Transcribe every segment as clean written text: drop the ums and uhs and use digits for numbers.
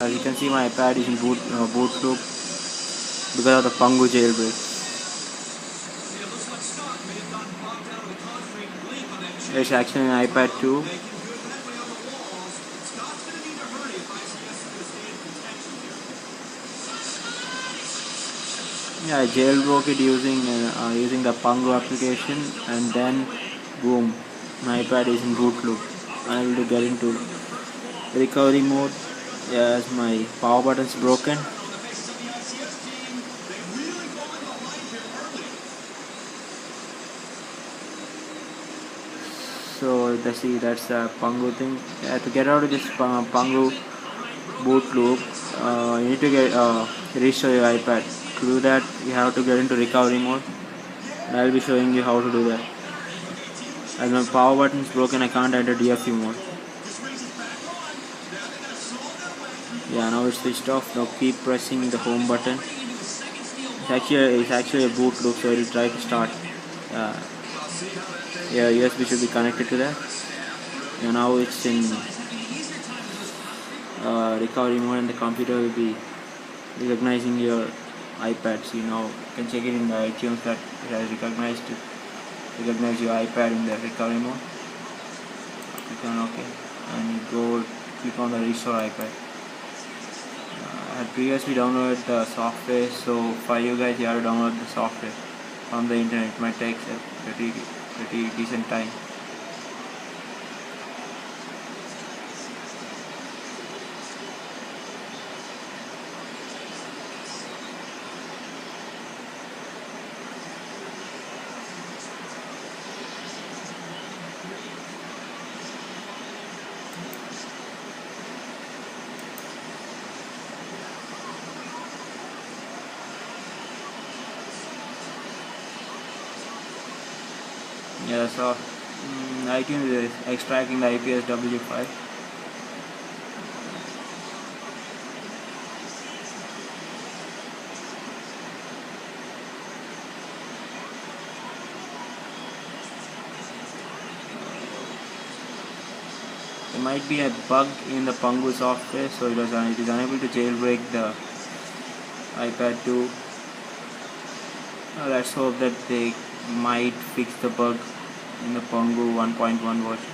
As you can see, my iPad is in boot loop because of the Pangu jailbreak. It's actually an iPad 2. Yeah, I jailbroke it using the pangu application, and then boom, my iPad is in boot loop. I'm able to get into recovery mode. Yeah, as my power button is broken. So that's the pangu thing. To get out of this pangu boot loop, you need to restore your iPad. To do that, you have to get into recovery mode. And I'll be showing you how to do that. As my power button is broken, I can't enter DFU mode. Yeah, now it's switched off. Now keep pressing the home button. It's actually a boot loop, so it'll try to start. Yeah, USB should be connected to that. Yeah, now it's in recovery mode, and the computer will be recognizing your iPad. So you can check it in the iTunes that it has recognized your iPad in the recovery mode. Click on OK, and you click on the restore iPad. I had previously downloaded the software, so for you guys, you have to download the software from the internet. It might take a pretty decent time. Yeah, so iTunes is extracting the IPSW file. There might be a bug in the Pangu software, so it is unable to jailbreak the iPad 2. Let's hope that they might fix the bug in the Pangu 1.1 version.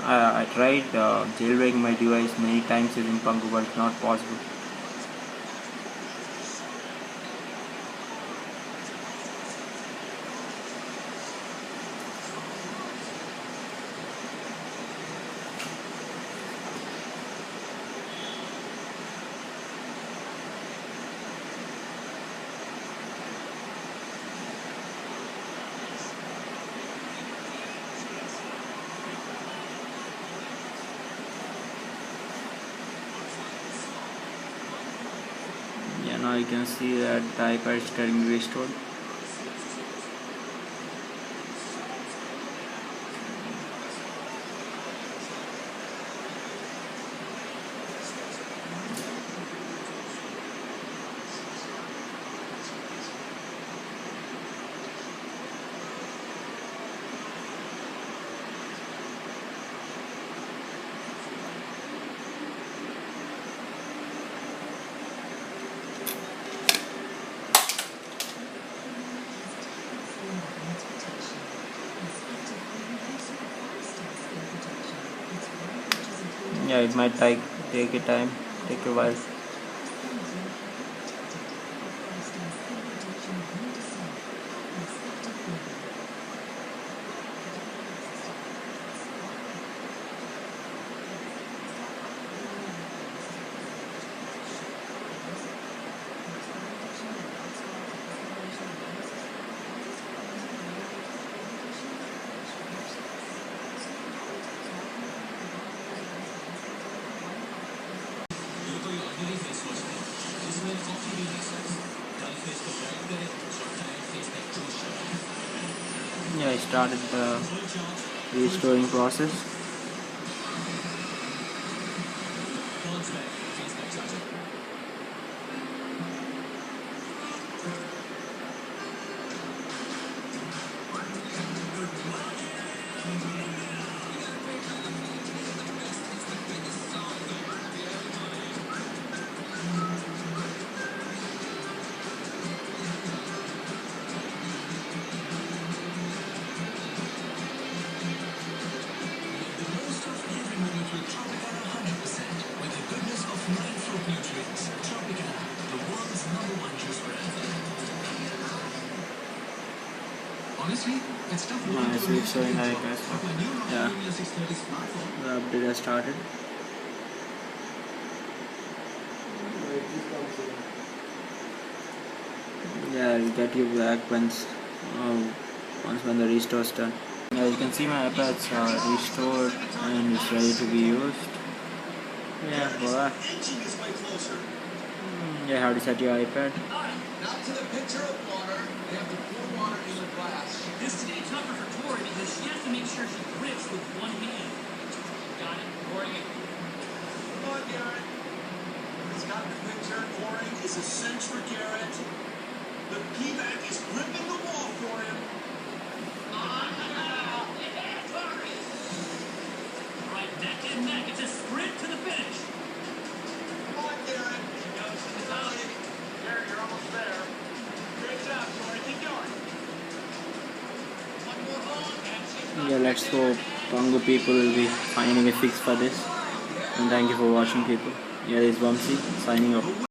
I tried jailbreaking my device many times using Pangu, but it's not possible. Yeah, now you can see that the iPad is getting restored. Yeah, it might take a while. Yeah, I started the restoring process. So it's showing like yeah, the update has started. Yeah, I'll get you back once when the restore is done. Yeah, you can see my iPads are restored and it's ready to be used. Yeah, voila. Yeah, how to set your iPad. Now to the pitcher of water. They have to pour water in the glass. This is getting tougher for Tori because she has to make sure she grips with one hand. Got it, Tori. Come on, Garrett. He's got the pitcher. Pouring is a cinch for Garrett. The P-back is gripping the wall for him. Tori! Right, neck and neck. It's a sprint to the finish. Come on, Garrett. Garrett, you're almost there. Great job, Tori. Keep going. One more hole. Yeah, let's go. Pangu people will be finding a fix for this. And thank you for watching, people. Yeah, this is Vamsi signing off.